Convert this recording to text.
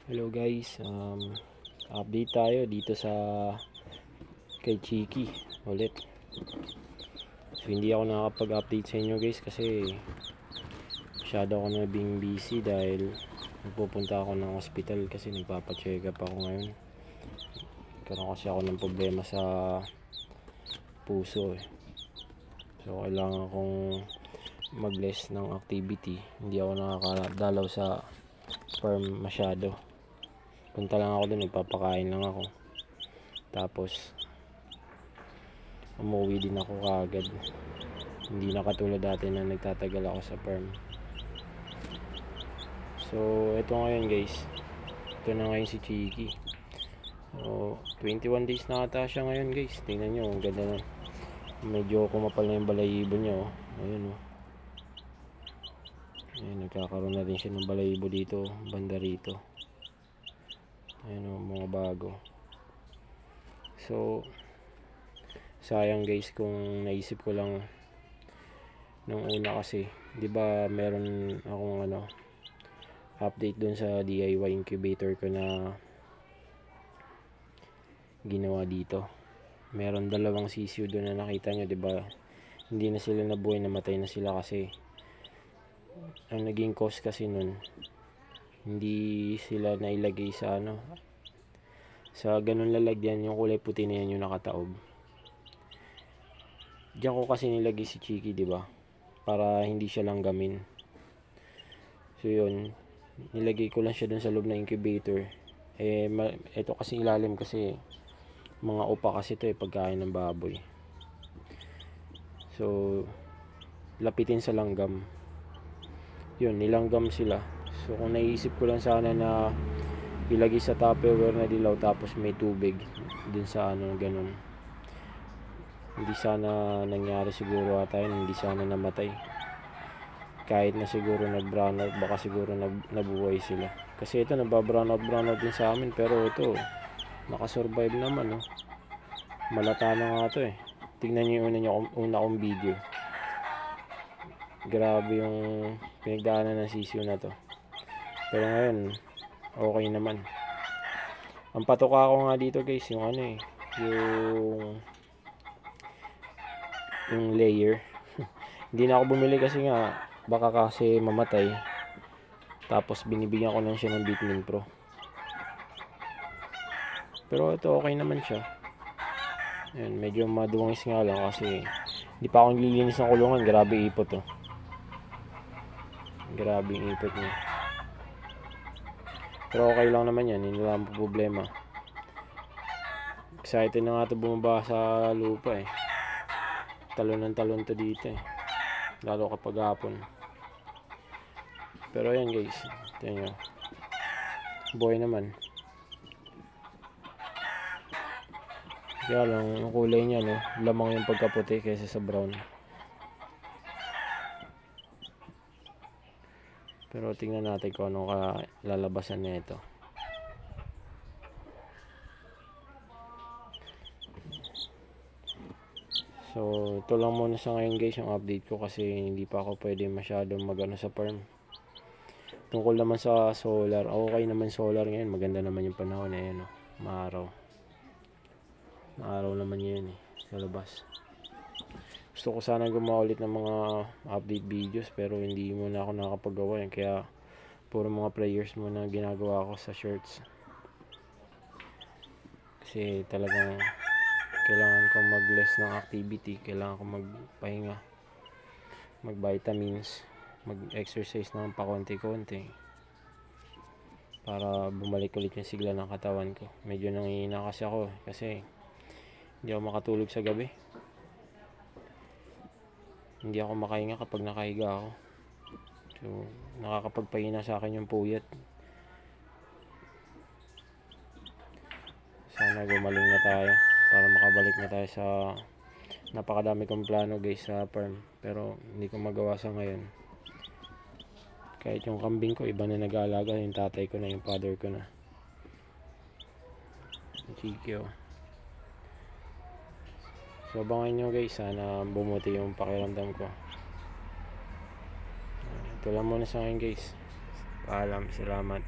Hello guys, update tayo dito sa kay Chiki ulit. So hindi ako nakakapag-update sa inyo guys kasi masyado ako na being busy dahil nagpupunta ako ng hospital kasi nagpapa-check up ako ngayon. Karoon kasi ako ng problema sa puso eh. So kailangan kong mag-less ng activity. Hindi ako nakakadalaw sa farm masyado. Punta lang ako doon, nagpapakain lang ako. Tapos umuwi din ako kaagad. Hindi na katulad dati na nagtatagal ako sa farm. So ito ngayon guys. Ito na ngayon si Chiki. So 21 days na ata siya ngayon guys. Tingnan nyo, ang ganda na. Medyo kumapal na yung balayibo niya oh. Ayun oh. Ayun, nagkakaroon na rin siya ng balayibo dito, banda rito. Ayun o, mga bago. So sayang guys kung naisip ko lang nung una kasi, 'di ba meron akong update dun sa DIY incubator ko na ginawa dito. Meron dalawang sisiu doon na nakita nyo, 'di ba? Hindi na sila nabuhay, namatay na sila kasi ang naging cause kasi nun, hindi sila nailagay sa sa ganun lalagyan, yung kulay puti na yan yung nakataob. Diyan ko kasi nilagay si Chiki, 'di ba? Para hindi siya langgamin. So yun, nilagay ko lang siya dun sa loob ng incubator. Ito kasi ilalim kasi mga upa kasi ito pagkain ng baboy. So lapitin sa langgam. Yun, nilanggam sila. So kung naisip ko lang sana na ilagay sa tupperware na dilaw tapos may tubig dun sa ganun, hindi sana nangyari siguro ata yun, hindi sana namatay. Kahit na siguro nag-brown out, baka siguro nabuhay sila. Kasi ito nagba-brown out din sa amin, pero ito nakasurvive naman oh. Malata na nga ito eh. Tingnan niyo yung una kong video. Grabe yung pinagdaanan ng sisiu na to. Pero ngayon okay naman. Ang patoka ko nga dito guys, yung yung layer. Hindi na ako bumili kasi nga baka kasi mamatay. Tapos binibigyan ko lang siya ng Vitamin Pro. Pero ito okay naman siya. Ayan, medyo madungis nga lang kasi hindi pa ako nililinis ng kulungan. Grabe ipot oh. Grabe yung ipot niya. Pero okay lang naman yan, hindi lang problema. Excited na nga ito bumaba sa lupa eh. Talon ng talon to dito eh. Lalo kapag hapon. Pero ayan guys, tingnan nyo. Buhay naman. Kaya lang, yung kulay niya lamang yung pagkaputi kaysa sa brown. Pero tingnan natin kung anong lalabasan na ito. So ito lang muna sa ngayon guys yung update ko kasi hindi pa ako pwede masyadong sa farm. Tungkol naman sa solar, okay naman solar ngayon, maganda naman yung panahon eh, maaraw naman yun sa labas. Gusto ko sana gumawa ulit ng mga update videos pero hindi muna ako nakakapagawa yan, kaya puro mga players muna ginagawa ko sa shirts kasi talagang kailangan ko mag-less ng activity, kailangan ko magpahinga, mag-vitamins, mag-exercise ng pakonti-konti para bumalik ulit yung sigla ng katawan ko. Medyo nangihina kasi ako kasi hindi ako makatulog sa gabi. Hindi ako makahinga kapag nakahiga ako. So nakakapagpahina sa akin yung puyat. Sana gumaling na tayo para makabalik na tayo sa napakadami kong plano guys sa farm, pero hindi ko magawa sa ngayon. Kahit yung kambing ko iba na nag-aalaga, yung tatay ko na, yung father ko na. Chiki oh. So abangan nyo guys, sana bumuti yung pakiramdam ko. Ito lang muna sa ngayon guys. Paalam, salamat.